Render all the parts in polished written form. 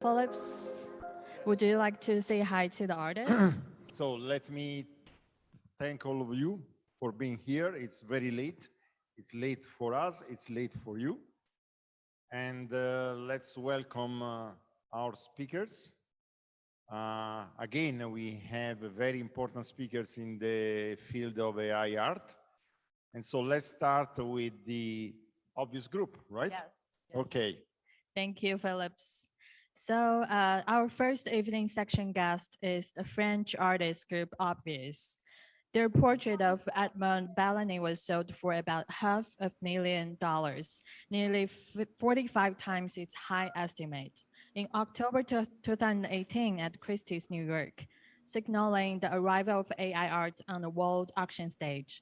Phillips, would you like to say hi to the artist? So let me thank all of you for being here. It's very late. It's late for us. It's late for you. And let's welcome our speakers. Again, we have very important speakers in the field of AI art. And so let's start with the obvious group, right? Yes. Okay. Thank you, Phillips. So our first evening section guest is the French artist group Obvious. Their portrait of Edmond Balleny was sold for about $500,000, nearly 45 times its high estimate, in October 2018 at Christie's, New York, signaling the arrival of AI art on the world auction stage.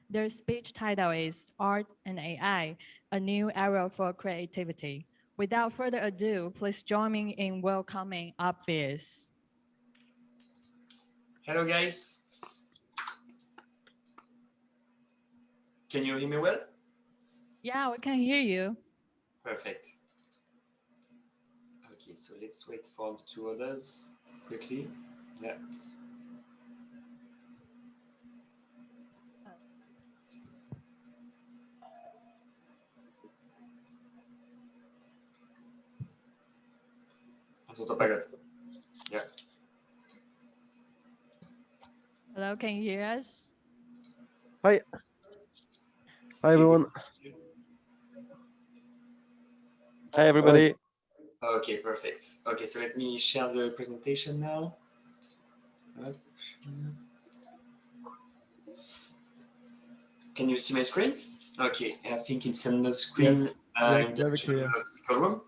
Their speech title is Art and AI, a New Era for Creativity. Without further ado, please join me in welcoming Obvious. Hello, guys. Can you hear me well? Yeah, we can hear you. Perfect. Okay, so let's wait for the two others quickly. Yeah. Yeah. Hello, can you hear us? Hi. Hi, everyone. Hi, everybody. Okay, perfect. Okay, so let me share the presentation now. Can you see my screen? Okay, I think it's on the screen in the physical room.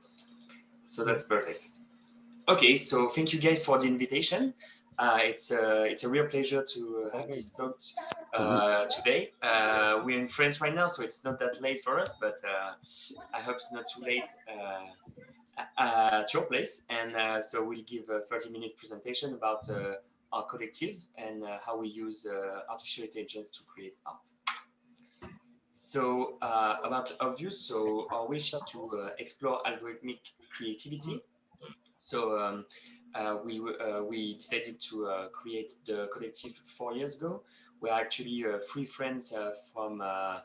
So that's perfect. Okay, so thank you guys for the invitation. It's a real pleasure to have this talk today. We're in France right now, so it's not that late for us, but I hope it's not too late at your place. And so we'll give a 30-minute presentation about our collective and how we use artificial intelligence to create art. So about Obvious, so our wish is to explore algorithmic creativity. So we decided to create the collective 4 years ago. We're actually three friends from a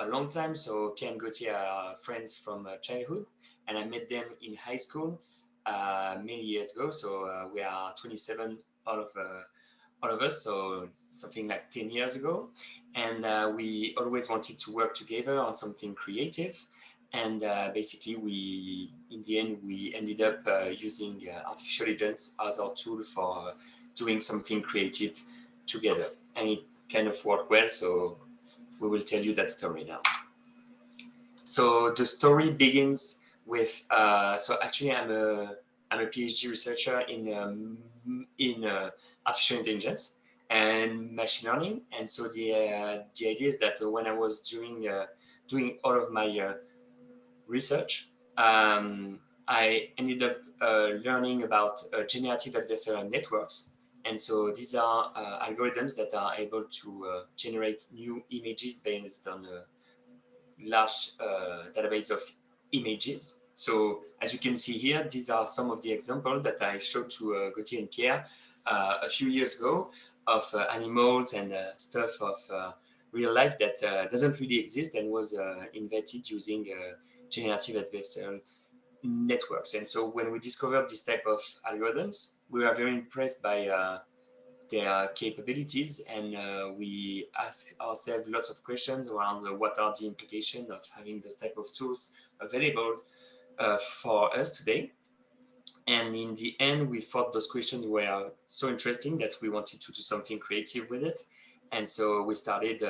long time. So Pierre and Gauthier are friends from childhood, and I met them in high school many years ago. So we are 27, all of us, so something like 10 years ago. And we always wanted to work together on something creative. And basically, in the end, we ended up using artificial intelligence as our tool for doing something creative together. And it kind of worked well, so we will tell you that story now. So the story begins with, so actually I'm a PhD researcher in artificial intelligence and machine learning. And so the idea is that when I was doing all of my research, I ended up learning about generative adversarial networks. And so these are algorithms that are able to generate new images based on a large database of images. So as you can see here, these are some of the examples that I showed to Gauthier and Pierre a few years ago of animals and stuff of real life that doesn't really exist and was invented using generative adversarial networks. And so when we discovered this type of algorithms, we were very impressed by their capabilities, and we ask ourselves lots of questions around what are the implications of having this type of tools available for us today. And in the end, we thought those questions were so interesting that we wanted to do something creative with it. And so we started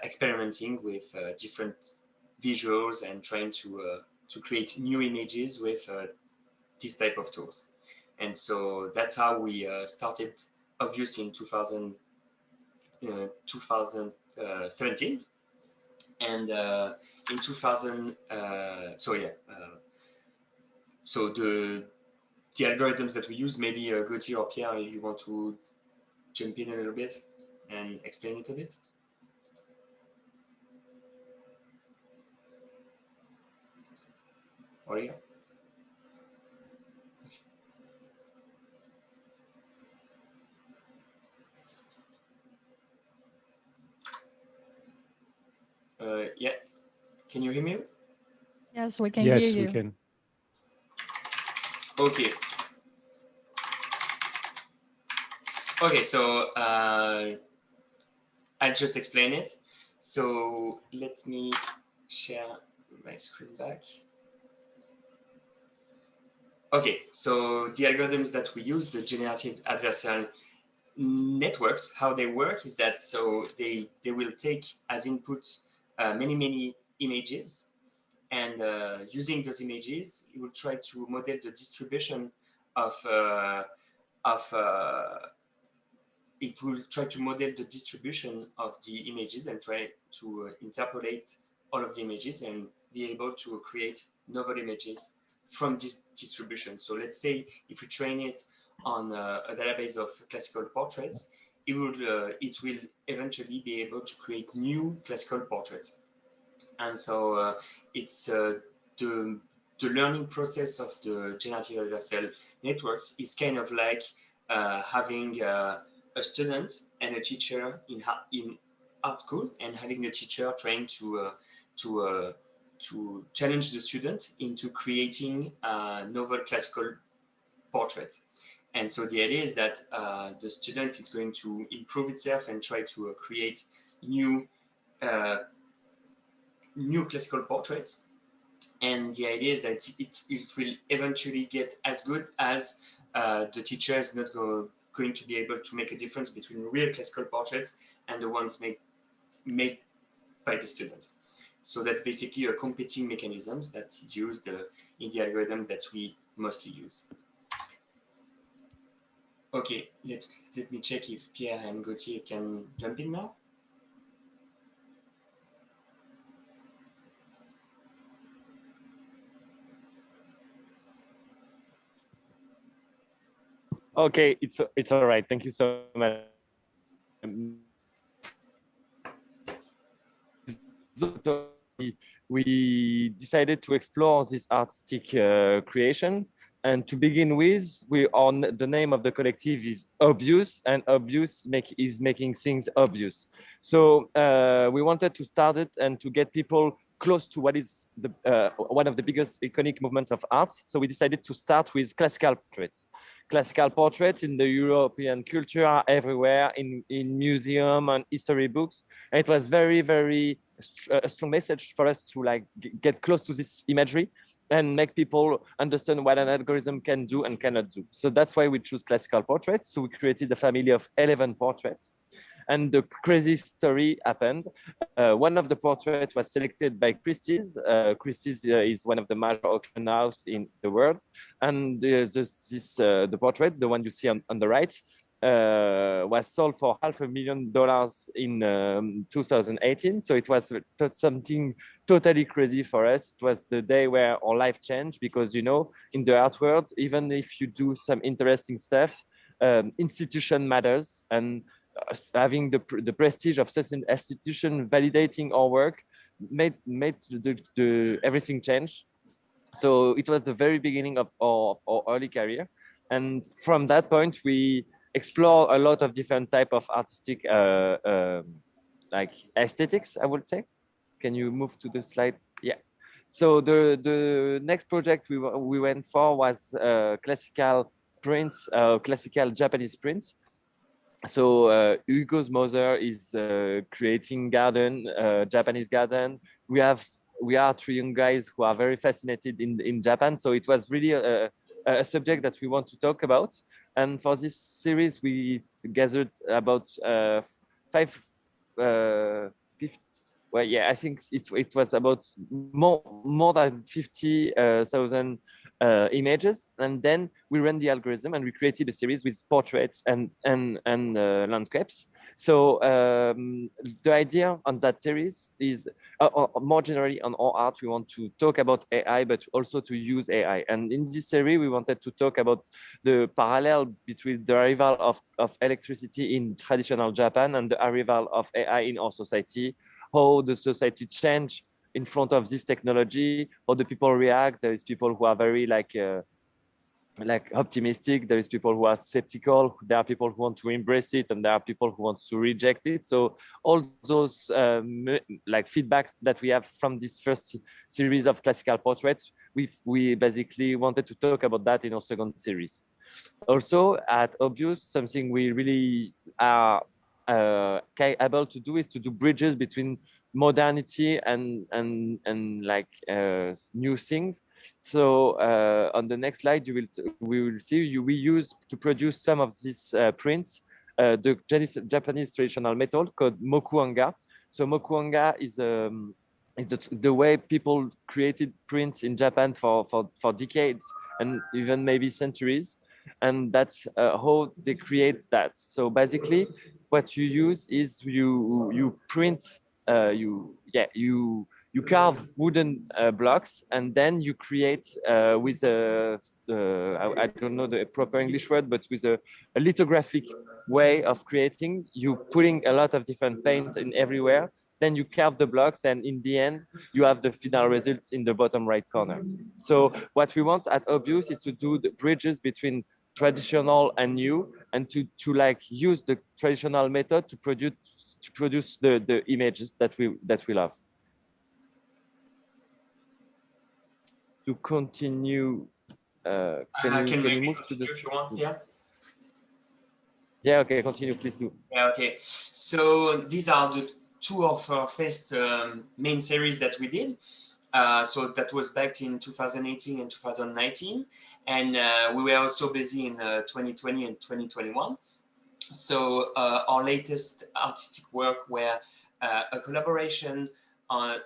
experimenting with different visuals and trying to create new images with this type of tools. And so that's how we started Obvious in 2017. And in 2000, so the algorithms that we use, maybe Gauthier or Pierre, you want to jump in a little bit and explain it a bit? Or yeah. Yeah. Can you hear me? Yes, we can hear you. Yes, we can. Okay. Okay, so I'll just explain it. So let me share my screen back. Okay, so the algorithms that we use, the generative adversarial networks, how they work is that so they will take as input many images, and using those images, it will try to model the distribution of it will try to model the distribution of the images and try to interpolate all of the images and be able to create novel images from this distribution. So let's say if we train it on a database of classical portraits, it will eventually be able to create new classical portraits. And so it's the learning process of the generative adversarial networks is kind of like having a student and a teacher in art school, and having a teacher trying to challenge the student into creating a novel classical portrait. And so the idea is that the student is going to improve itself and try to create new classical portraits. And the idea is that it will eventually get as good as the teacher is not going to be able to make a difference between real classical portraits and the ones made by the students. So that's basically a competing mechanisms that is used in the algorithm that we mostly use. Okay, let me check if Pierre and Gauthier can jump in now. Okay, it's all right. Thank you so much. We decided to explore this artistic creation. And to begin with, the name of the collective is Obvious, and Obvious is making things obvious. So we wanted to start it and to get people close to what is one of the biggest iconic movements of art. So we decided to start with classical portraits. Classical portraits in the European culture are everywhere, in museum and history books. And it was very a strong message for us to like get close to this imagery and make people understand what an algorithm can do and cannot do. So that's why we choose classical portraits. So we created a family of 11 portraits. And the crazy story happened. One of the portraits was selected by Christie's. Christie's is one of the major auction house in the world. And the portrait, the one you see on the right, was sold for $500,000 in 2018. So it was something totally crazy for us. It was the day where our life changed, because, you know, in the art world, even if you do some interesting stuff, institution matters, and having the prestige of such an institution validating our work made everything change. So it was the very beginning of our early career. And from that point, we explore a lot of different type of artistic like aesthetics, I would say. Can you move to the slide? Yeah. So the next project we went for was classical prints, classical Japanese prints. So Hugo's mother is creating garden, Japanese garden. We are three young guys who are very fascinated in Japan. So it was really a subject that we want to talk about. And for this series, we gathered about 50. Well, yeah, I think it was about more than 50,000 images, and then we ran the algorithm and we created a series with portraits and landscapes. So the idea on that series is more generally on our art, we want to talk about AI, but also to use AI. And in this series, we wanted to talk about the parallel between the arrival of electricity in traditional Japan and the arrival of AI in our society, how the society changed in front of this technology, how the people react. There is people who are very like like optimistic, there is people who are skeptical, there are people who want to embrace it, and there are people who want to reject it. So all those like feedbacks that we have from this first series of classical portraits, we basically wanted to talk about that in our second series. Also at Obvious, something we really are able to do is to do bridges between modernity and like new things. So on the next slide, we will see we use to produce some of these prints the Japanese traditional method called Mokkuonga. So Mokkuonga is the way people created prints in Japan for decades and even maybe centuries, and that's how they create that. So basically, what you use is you print you carve wooden blocks, and then you create with I don't know the proper English word, but with a lithographic way of creating. You putting a lot of different paint in everywhere. Then you carve the blocks, and in the end, you have the final results in the bottom right corner. So what we want at Obvious is to do the bridges between traditional and new, and to like use the traditional method to produce the images that we love. To continue, can you move to the? If you want, yeah. Yeah, okay, continue, please do. Yeah, okay. So these are the two of our first main series that we did. So that was back in 2018 and 2019. And we were also busy in 2020 and 2021. So our latest artistic work were a collaboration on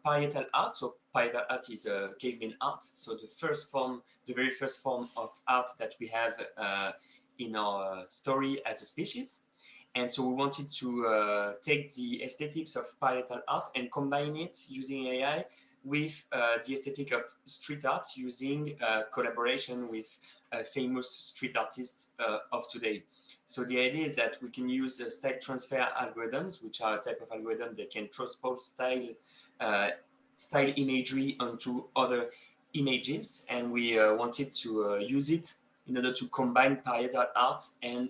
parietal art. So parietal art is caveman art. So the very first form of art that we have in our story as a species. And so we wanted to take the aesthetics of parietal art and combine it using AI with the aesthetic of street art using collaboration with famous street artists of today. So the idea is that we can use style transfer algorithms, which are a type of algorithm that can transpose style imagery onto other images. And we wanted to use it in order to combine parietal art and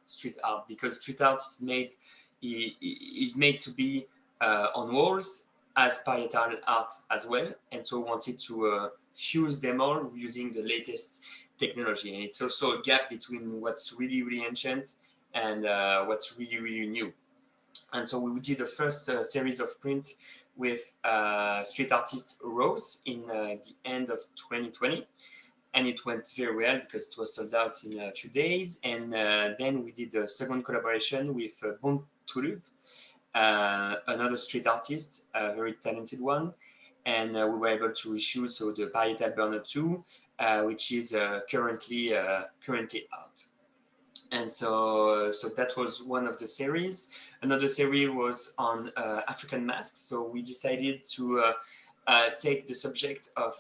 street art, because street art is made to be on walls as parietal art as well. And so we wanted to fuse them all using the latest technology. And it's also a gap between what's really, really ancient and what's really, really new. And so we did the first series of print with street artist Rose in the end of 2020. And it went very well because it was sold out in a few days. And then we did a second collaboration with Bon Toulouse, another street artist, a very talented one. And we were able to issue the Parietal Burner 2, which is currently out. And so that was one of the series. Another series was on African masks. So we decided to take the subject of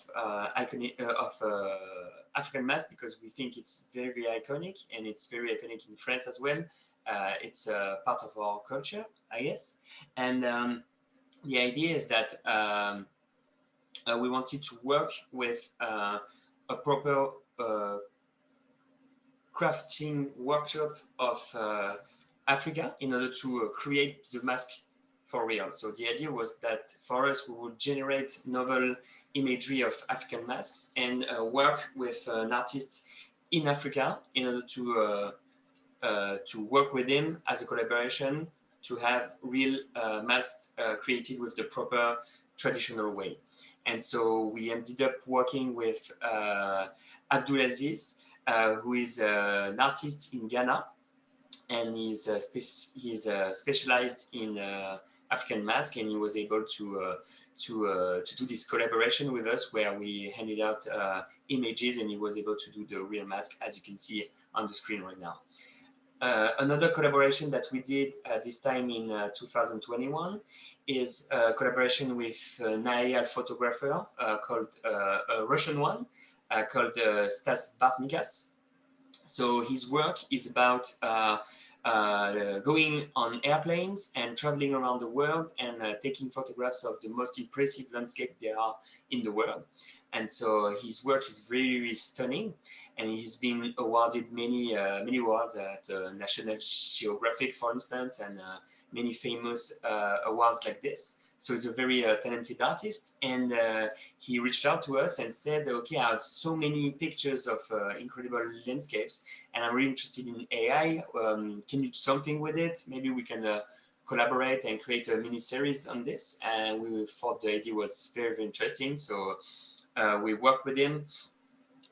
African mask because we think it's very, very iconic, and it's very iconic in France as well. It's part of our culture, I guess. And the idea is that we wanted to work with a proper crafting workshop of Africa in order to create the mask for real. So the idea was that for us, we would generate novel imagery of African masks and work with an artist in Africa in order to work with him as a collaboration to have real masks created with the proper traditional way. And so we ended up working with Abdulaziz, who is an artist in Ghana, and he's specialized in African mask, and he was able to do this collaboration with us, where we handed out images, and he was able to do the real mask, as you can see on the screen right now. Another collaboration that we did this time in 2021 is a collaboration with an aerial photographer called a Russian one called Stas Bartnikas. So his work is about going on airplanes and traveling around the world and taking photographs of the most impressive landscape there are in the world. And so his work is very, very stunning, and he's been awarded many awards at National Geographic, for instance, and many famous awards like this. So he's a very talented artist, and he reached out to us and said, okay, I have so many pictures of incredible landscapes, and I'm really interested in AI. Can you do something with it? Maybe we can collaborate and create a mini series on this. And we thought the idea was very, very interesting. So we worked with him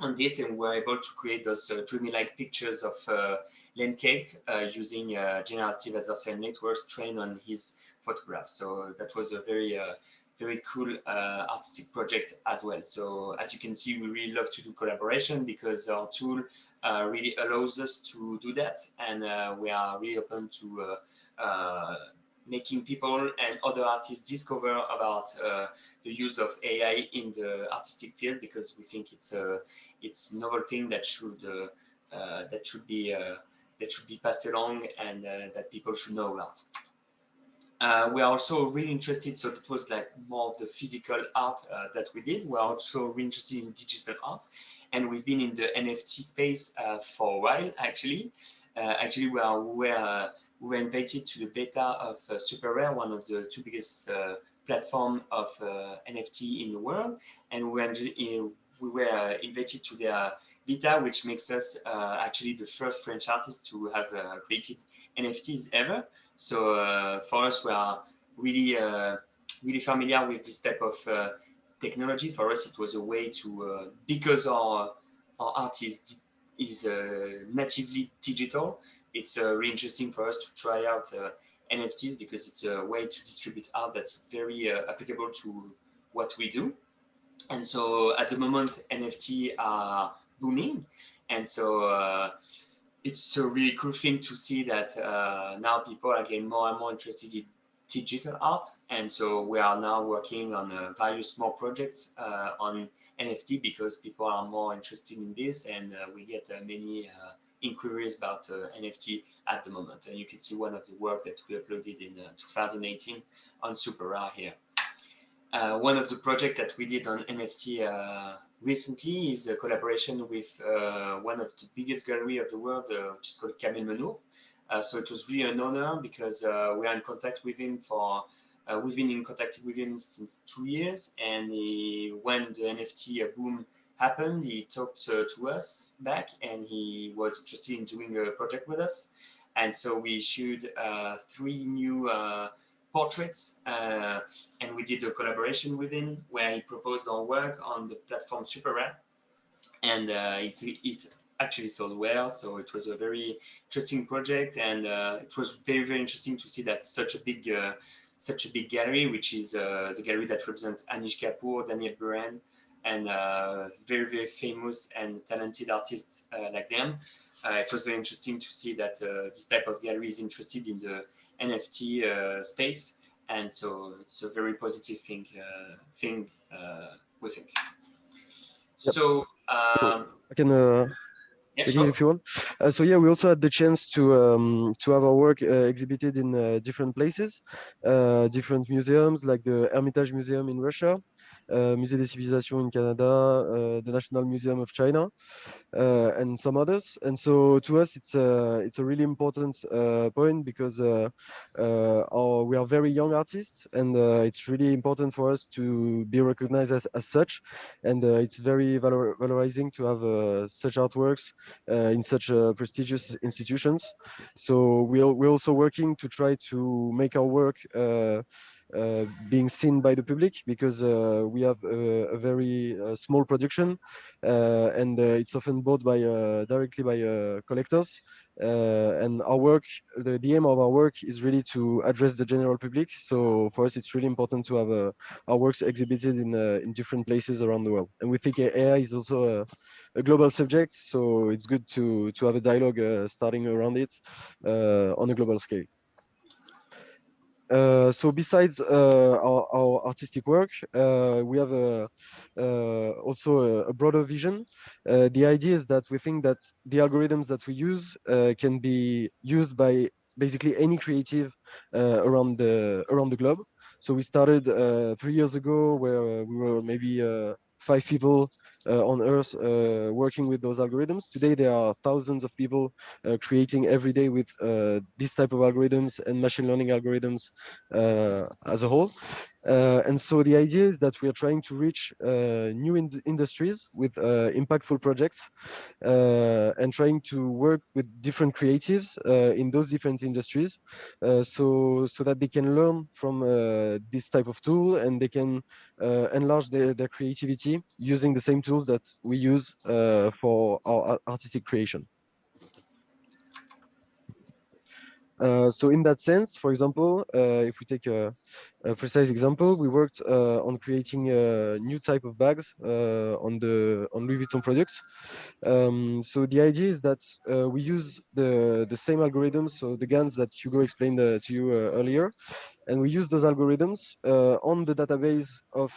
on this, and we're able to create those dreamy-like pictures of landscape using generative adversarial networks trained on his photographs. So that was a very very cool artistic project as well. So as you can see, we really love to do collaboration because our tool really allows us to do that, and we are really open to making people and other artists discover about the use of AI in the artistic field, because we think it's a novel thing that should be passed along, and that people should know about. We are also really interested, so that was like more of the physical art that we did. We're also really interested in digital art, and we've been in the NFT space for a while, actually. Actually, we were invited to the beta of Super Rare, one of the two biggest platform of NFT in the world, and we were invited to their beta, which makes us actually the first French artist to have created NFTs ever. So for us, we are really familiar with this type of technology. For us, it was a way to, because our art is natively digital, it's really interesting for us to try out NFTs, because it's a way to distribute art that is very applicable to what we do. And so at the moment, NFT are booming, and so it's a really cool thing to see that now people are getting more and more interested in digital art. And so we are now working on various more projects on NFT, because people are more interested in this, and we get many inquiries about NFT at the moment. And you can see one of the work that we uploaded in 2018 on Super Rare here. One of the projects that we did on NFT recently is a collaboration with one of the biggest gallery of the world, which is called Camille Menot. So it was really an honor, because we are in contact with him we've been in contact with him since 2 years, and when the NFT boom happened, he talked to us back, and he was interested in doing a project with us. And so we issued 3 new portraits, and we did a collaboration with him where he proposed our work on the platform Super Rare, and it actually sold well. So it was a very interesting project, and it was very, very interesting to see that such a big gallery, which is the gallery that represents Anish Kapoor, Daniel Buren, and very, very famous and talented artists like them. It was very interesting to see that this type of gallery is interested in the NFT space, and so it's a very positive thing. We think. Yep. So I can yeah, begin sure. if you want. So yeah, we also had the chance to have our work exhibited in different places, different museums like the Hermitage Museum in Russia, Musée des Civilisations in Canada, the National Museum of China, and some others. And so to us, it's a really important point, because we are very young artists, and it's really important for us to be recognized as such. And it's very valorizing to have such artworks in such prestigious institutions. So we're also working to try to make our work being seen by the public, because we have a very small production, and it's often bought by directly by collectors. And our work, the aim of our work is really to address the general public. So for us, it's really important to have our works exhibited in different places around the world. And we think AI is also a global subject, so it's good to have a dialogue starting around it on a global scale. So besides our artistic work, we have also a broader vision. The idea is that we think that the algorithms that we use can be used by basically any creative around the globe. So we started 3 years ago, where we were maybe 5 people on Earth working with those algorithms. Today there are thousands of people creating every day with this type of algorithms and machine learning algorithms as a whole. And so the idea is that we are trying to reach new industries with impactful projects and trying to work with different creatives in those different industries, so that they can learn from this type of tool, and they can enlarge their creativity using the same tools that we use for our artistic creation. So in that sense, for example, if we take a precise example, we worked on creating a new type of bags on Louis Vuitton products. So the idea is that we use the same algorithms, so the GANs that Hugo explained to you earlier, and we use those algorithms on the database of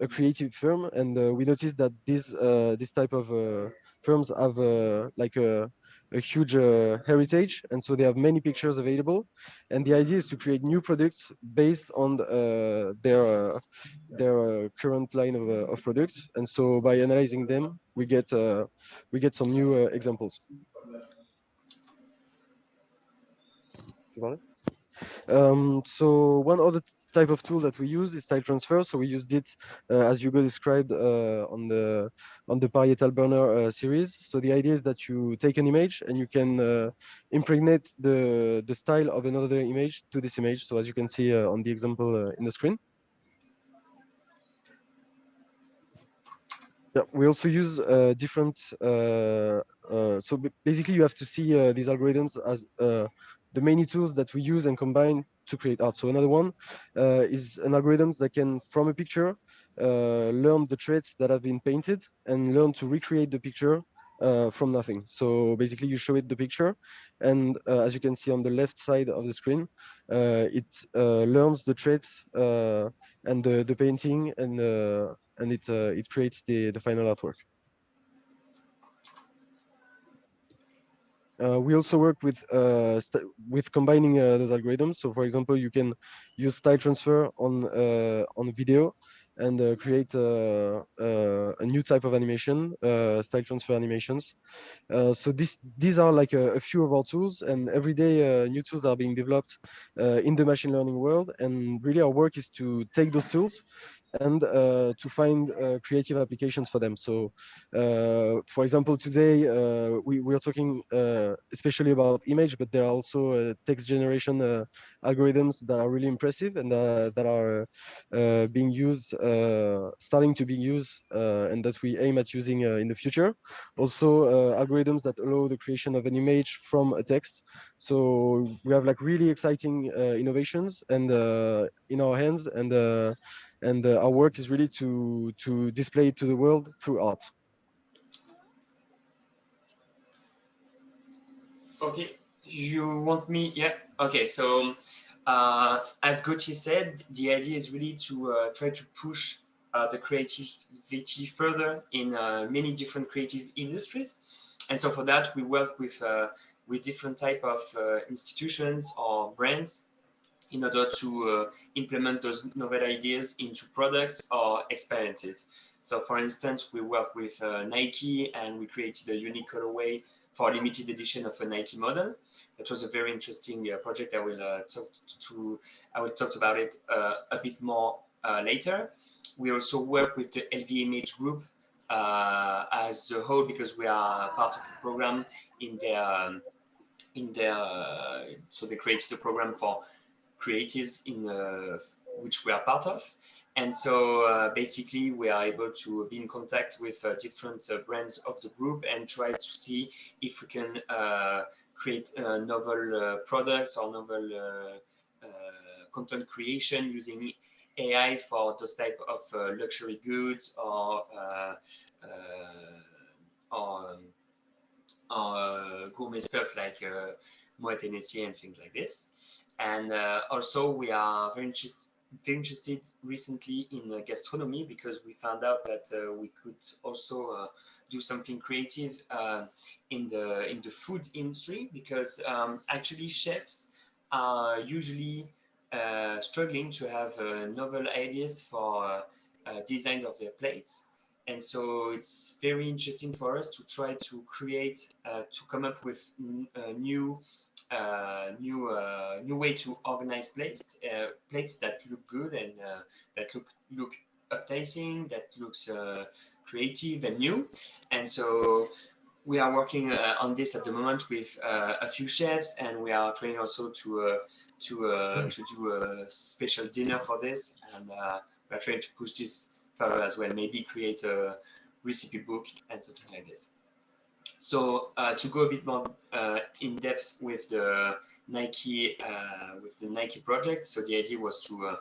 a creative firm, and we noticed that this type of firms have like a huge heritage, and so they have many pictures available, and the idea is to create new products based on their current line of products, and so by analyzing them we get some new examples. So one other type of tool that we use is style transfer. So we used it, as Hugo described, on the parietal burner series. So the idea is that you take an image and you can impregnate the style of another image to this image. So as you can see on the example in the screen. Yeah, we also use different. So basically, you have to see these algorithms as the many tools that we use and combine to create art. So another one is an algorithm that can, from a picture, learn the traits that have been painted and learn to recreate the picture from nothing. So basically, you show it the picture, and as you can see on the left side of the screen, it learns the traits and the painting, and it creates the final artwork. We also work with combining those algorithms. So, for example, you can use style transfer on video and create a new type of animation, style transfer animations. So these are like a few of our tools, and every day new tools are being developed in the machine learning world. And really, our work is to take those tools and to find creative applications for them. So, for example, today we are talking especially about image, but there are also text generation algorithms that are really impressive and that are being used, starting to be used, and that we aim at using in the future. Also, algorithms that allow the creation of an image from a text. So we have like really exciting innovations and in our hands, and our work is really to display it to the world through art. Okay, you want me? Yeah. Okay, so as Gauthier said, the idea is really to try to push the creativity further in many different creative industries. And so for that, we work with different type of institutions or brands in order to implement those novel ideas into products or experiences. So for instance, we work with Nike, and we created a unique colorway for a limited edition of a Nike model. That was a very interesting project. I will talk about it a bit more later. We also work with the LVMH group as a whole, because we are part of the program in their so they created a program for creatives in which we are part of. And so basically we are able to be in contact with different brands of the group and try to see if we can create novel products or novel content creation using AI for those type of luxury goods or gourmet stuff like Moet Hennessy and things like this. And also we are very interested recently in gastronomy, because we found out that we could also do something creative in the food industry, because actually chefs are usually struggling to have novel ideas for designs of their plates. And so it's very interesting for us to try to create, to come up with new way to organize plates that look good and that look appetizing, that looks creative and new. And so we are working on this at the moment with a few chefs, and we are trying also to do a special dinner for this, and we are trying to push this further as well, maybe create a recipe book and something like this. So to go a bit more in depth with the Nike project, so the idea was to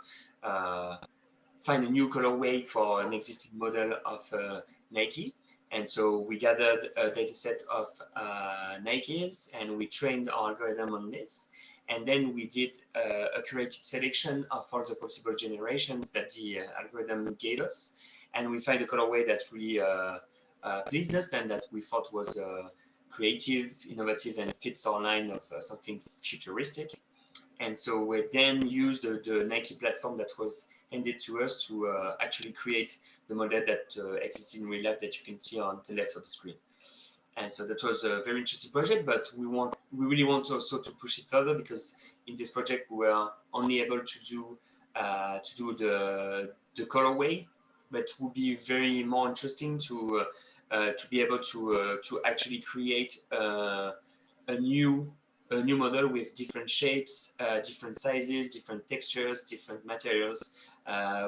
find a new colorway for an existing model of Nike. And so we gathered a data set of Nikes, and we trained our algorithm on this. And then we did a curated selection of all the possible generations that the algorithm gave us. And we found a colorway that really pleased us and that we thought was creative, innovative, and fits our line of something futuristic. And so we then used the Nike platform that was handed to us to actually create the model that exists in real life that you can see on the left of the screen. And so that was a very interesting project, but we really want also to push it further, because in this project we were only able to do the colorway, but it would be very more interesting to be able to actually create a new model with different shapes, different sizes, different textures, different materials.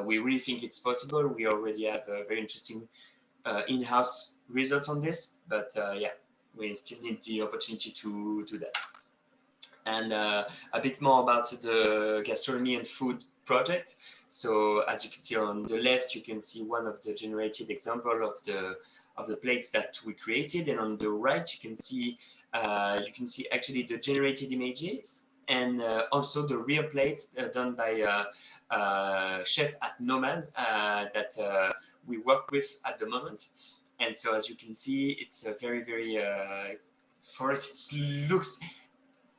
We really think it's possible. We already have a very interesting in-house results on this, but yeah, we still need the opportunity to do that. And a bit more about the gastronomy and food project. So as you can see on the left, you can see one of the generated example of the plates that we created, and on the right you can see actually the generated images and also the real plates done by chef at Nomad that we work with at the moment. And so as you can see, it's a very for us it looks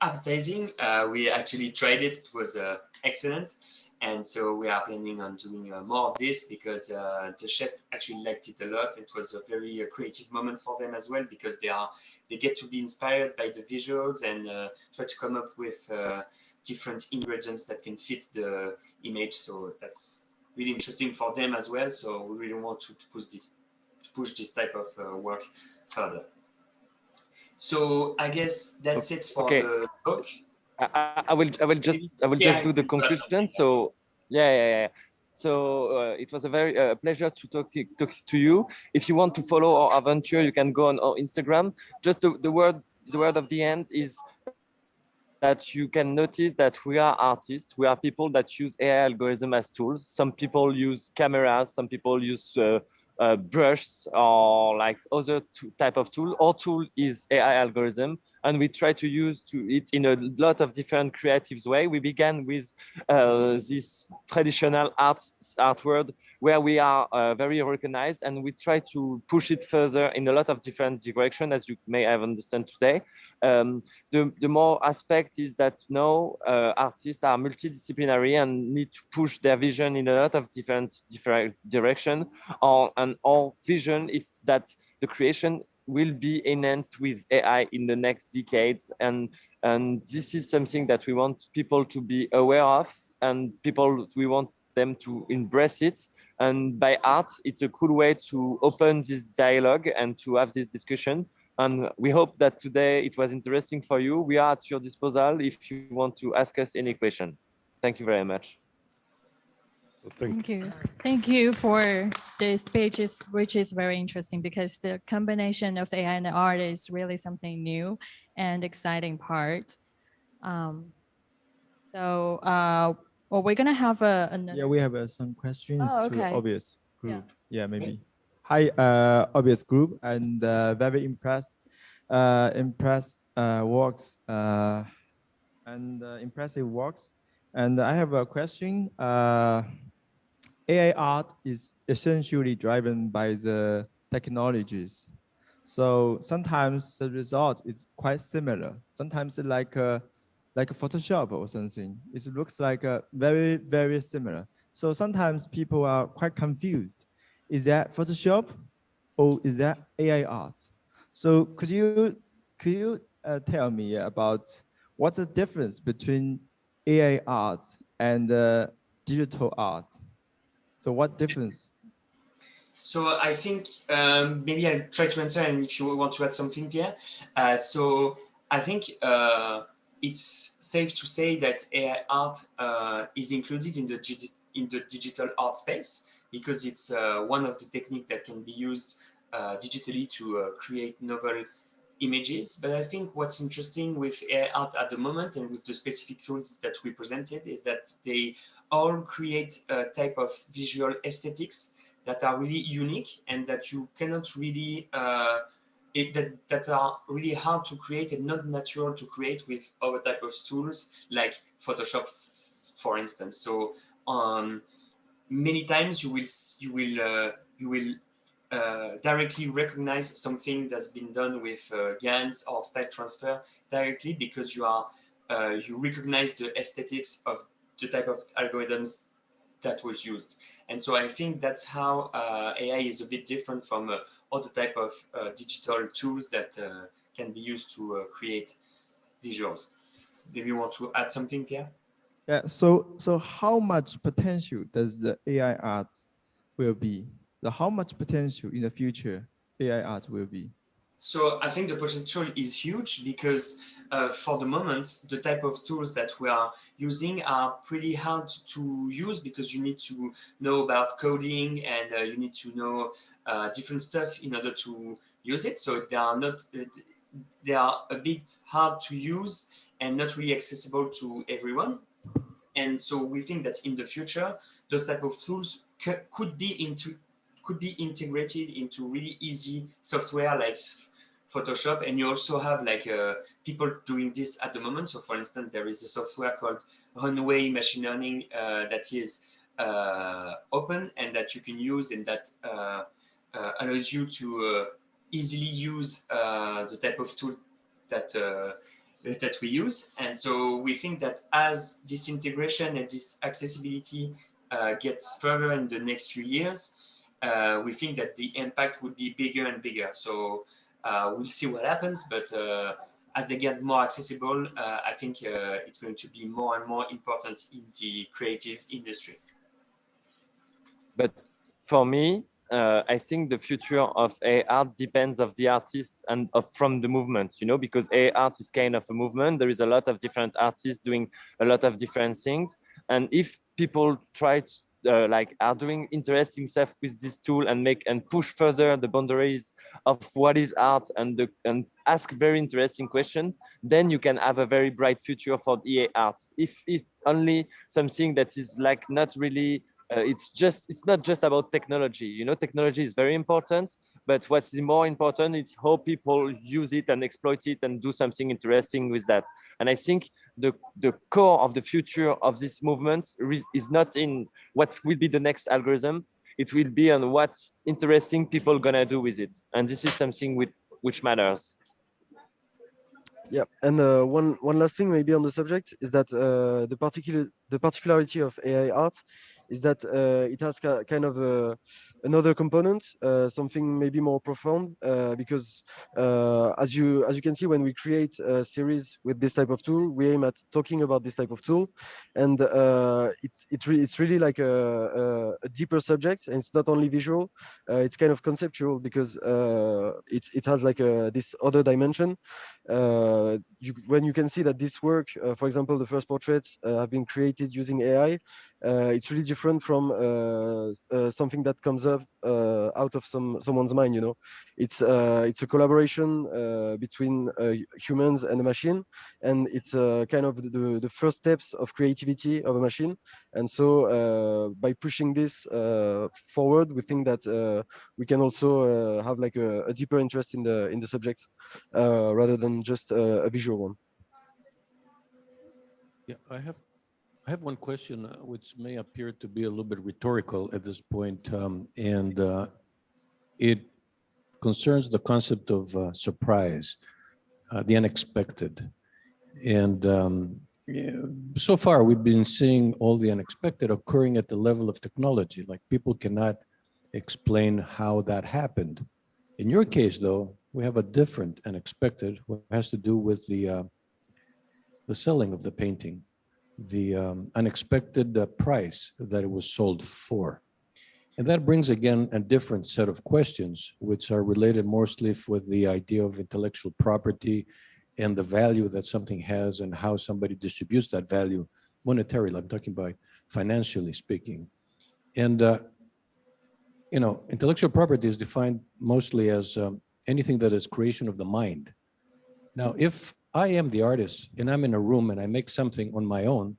appetizing. We actually tried it. It was excellent. And so we are planning on doing more of this, because the chef actually liked it a lot. It was a very creative moment for them as well, because they get to be inspired by the visuals and try to come up with different ingredients that can fit the image. So that's really interesting for them as well. So we really want to push this type of work further. So I guess that's it for the talk. I will just do the conclusion. So yeah. So it was a very pleasure to talk to you. If you want to follow our adventure, you can go on our Instagram. Just the word of the end is that you can notice that we are artists. We are people that use AI algorithm as tools. Some people use cameras. Some people use brushes or like other type of tool. Our tool is AI algorithm, and we try to use it in a lot of different creative ways. We began with this traditional art world where we are very recognized, and we try to push it further in a lot of different directions, as you may have understood today. The more aspect is that now artists are multidisciplinary and need to push their vision in a lot of different directions. And our vision is that the creation will be enhanced with AI in the next decades, and this is something that we want people to be aware of, and we want them to embrace it. And by art, it's a cool way to open this dialogue and to have this discussion. And we hope that today it was interesting for you. We are at your disposal if you want to ask us any question. Thank you very much. So Thank you for the speeches, which is very interesting, because the combination of AI and art is really something new and exciting part. Well, we're gonna have another. Yeah, we have some questions to Obvious group. Yeah, maybe. Hi, Obvious group, and very impressed works and impressive works. And I have a question. AI art is essentially driven by the technologies. So sometimes the result is quite similar. Sometimes like a Photoshop or something. It looks like a very, very similar. So sometimes people are quite confused. Is that Photoshop or is that AI art? So could you tell me about what's the difference between AI art and digital art? So what difference? So I think maybe I'll try to answer, and if you want to add something, Pierre. So I think it's safe to say that AI art is included in the digital art space, because it's one of the techniques that can be used digitally to create novel images. But I think what's interesting with AI art at the moment and with the specific tools that we presented is that they all create a type of visual aesthetics that are really unique and that you cannot really that are really hard to create and not natural to create with other type of tools like Photoshop, for instance. So many times you will directly recognize something that's been done with GANs or style transfer directly, because you recognize the aesthetics of the type of algorithms that was used. And so I think that's how AI is a bit different from other type of digital tools that can be used to create visuals. Maybe you want to add something, Pierre? Yeah. So how much potential does the AI art will be? How much potential in the future AI art will be? So I think the potential is huge, because for the moment, the type of tools that we are using are pretty hard to use, because you need to know about coding and you need to know different stuff in order to use it. So they are a bit hard to use and not really accessible to everyone. And so we think that in the future, those type of tools could be integrated into really easy software like Photoshop. And you also have like people doing this at the moment. So for instance, there is a software called Runway Machine Learning that is open and that you can use, and that allows you to easily use the type of tool that that we use. And so we think that as this integration and this accessibility gets further in the next few years, we think that the impact would be bigger and bigger. So we'll see what happens, but as they get more accessible, I think it's going to be more and more important in the creative industry. But for me, I think the future of AI art depends of the artists and from the movement, you know, because AI art is kind of a movement. There is a lot of different artists doing a lot of different things. And if people try to, are doing interesting stuff with this tool and push further the boundaries of what is art and ask very interesting questions, then you can have a very bright future for the AI arts. If it's only something that is like not really it's not just about technology, you know. Technology is very important, but what's more important is how people use it and exploit it and do something interesting with that. And I think the core of the future of this movement is not in what will be the next algorithm. It will be on what's interesting people gonna do with it, and this is something which matters. Yeah, and one last thing maybe on the subject is that the particularity of AI art is that it has kind of another component, something maybe more profound, because as you can see, when we create a series with this type of tool, we aim at talking about this type of tool, and it's really like a deeper subject, and it's not only visual, it's kind of conceptual, because it has like this other dimension. When you can see that this work, for example, the first portraits have been created using AI, it's really different from something that comes up out of someone's mind. You know, it's a collaboration between humans and a machine, and it's kind of the first steps of creativity of a machine. And so by pushing this forward, we think that we can also have like a deeper interest in the subject rather than just a visual one. Yeah, I have one question which may appear to be a little bit rhetorical at this point, and it concerns the concept of surprise, the unexpected. And yeah, so far, we've been seeing all the unexpected occurring at the level of technology. Like people cannot explain how that happened. In your case, though, we have a different unexpected, what has to do with the selling of the painting, the unexpected price that it was sold for. And that brings again a different set of questions, which are related mostly with the idea of intellectual property and the value that something has and how somebody distributes that value monetarily. I'm talking about financially speaking. And, you know, intellectual property is defined mostly as anything that is creation of the mind. Now, if I am the artist and I'm in a room and I make something on my own,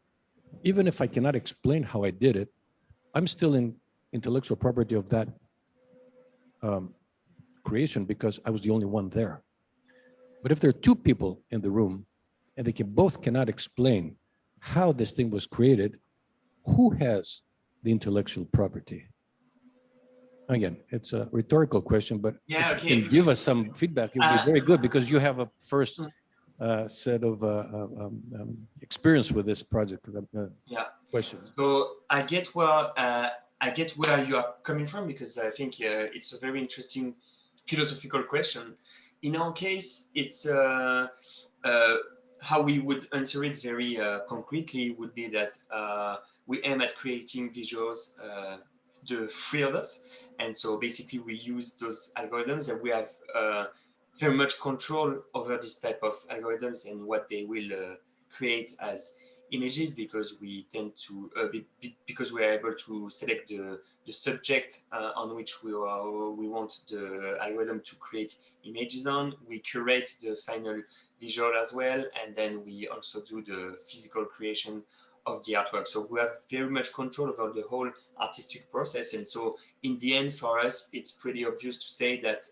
even if I cannot explain how I did it, I'm still in intellectual property of that creation because I was the only one there. But if there are two people in the room and they both cannot explain how this thing was created, who has the intellectual property? Again, it's a rhetorical question, but Yeah, if okay. you can give us some feedback, it would be very good because you have a first set of experience with this project. Yeah. Questions. So I get where you are coming from, because I think it's a very interesting philosophical question. In our case, it's how we would answer it very concretely would be that we aim at creating visuals, the three of us. And so basically we use those algorithms, and we have very much control over this type of algorithms and what they will create as images, because we tend to because we are able to select the subject on which we want the algorithm to create images on. We curate the final visual as well, and then we also do the physical creation of the artwork. So we have very much control over the whole artistic process. And so in the end, for us, it's pretty obvious to say that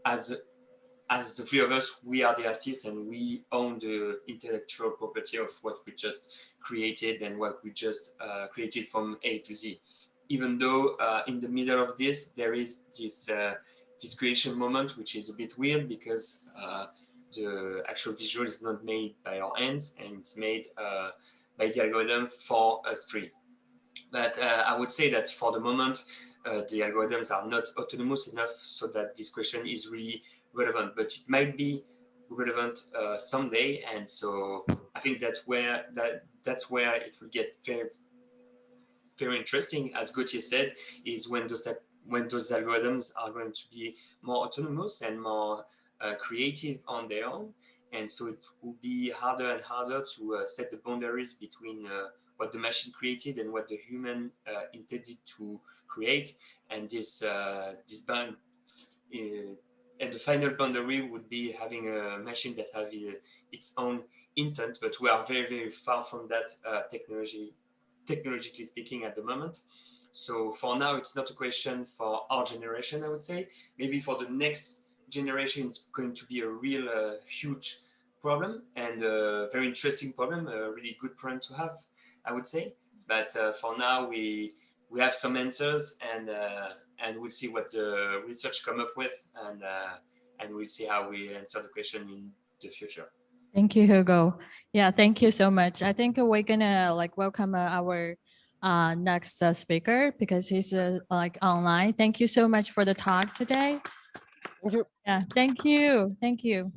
as the three of us, we are the artists and we own the intellectual property of what we just created and what we just created from A to Z. Even though in the middle of this, there is this creation moment, which is a bit weird because the actual visual is not made by our hands, and it's made by the algorithm for us three. But I would say that for the moment, the algorithms are not autonomous enough so that this question is really relevant, but it might be relevant someday. And so I think that's where it will get very, very interesting, as Gauthier said, is when those algorithms are going to be more autonomous and more creative on their own. And so it will be harder and harder to set the boundaries between what the machine created and what the human intended to create. And this band, and the final boundary would be having a machine that has its own intent. But we are very, very far from that technologically speaking at the moment. So for now, it's not a question for our generation, I would say. Maybe for the next generation, it's going to be a real huge problem, and a very interesting problem, a really good problem to have, I would say. But for now, we have some answers, and we'll see what the research come up with, and we'll see how we answer the question in the future. Thank you, Hugo. Yeah, thank you so much. I think we're gonna welcome our next speaker because he's online. Thank you so much for the talk today. Thank you. Yeah, thank you. Thank you.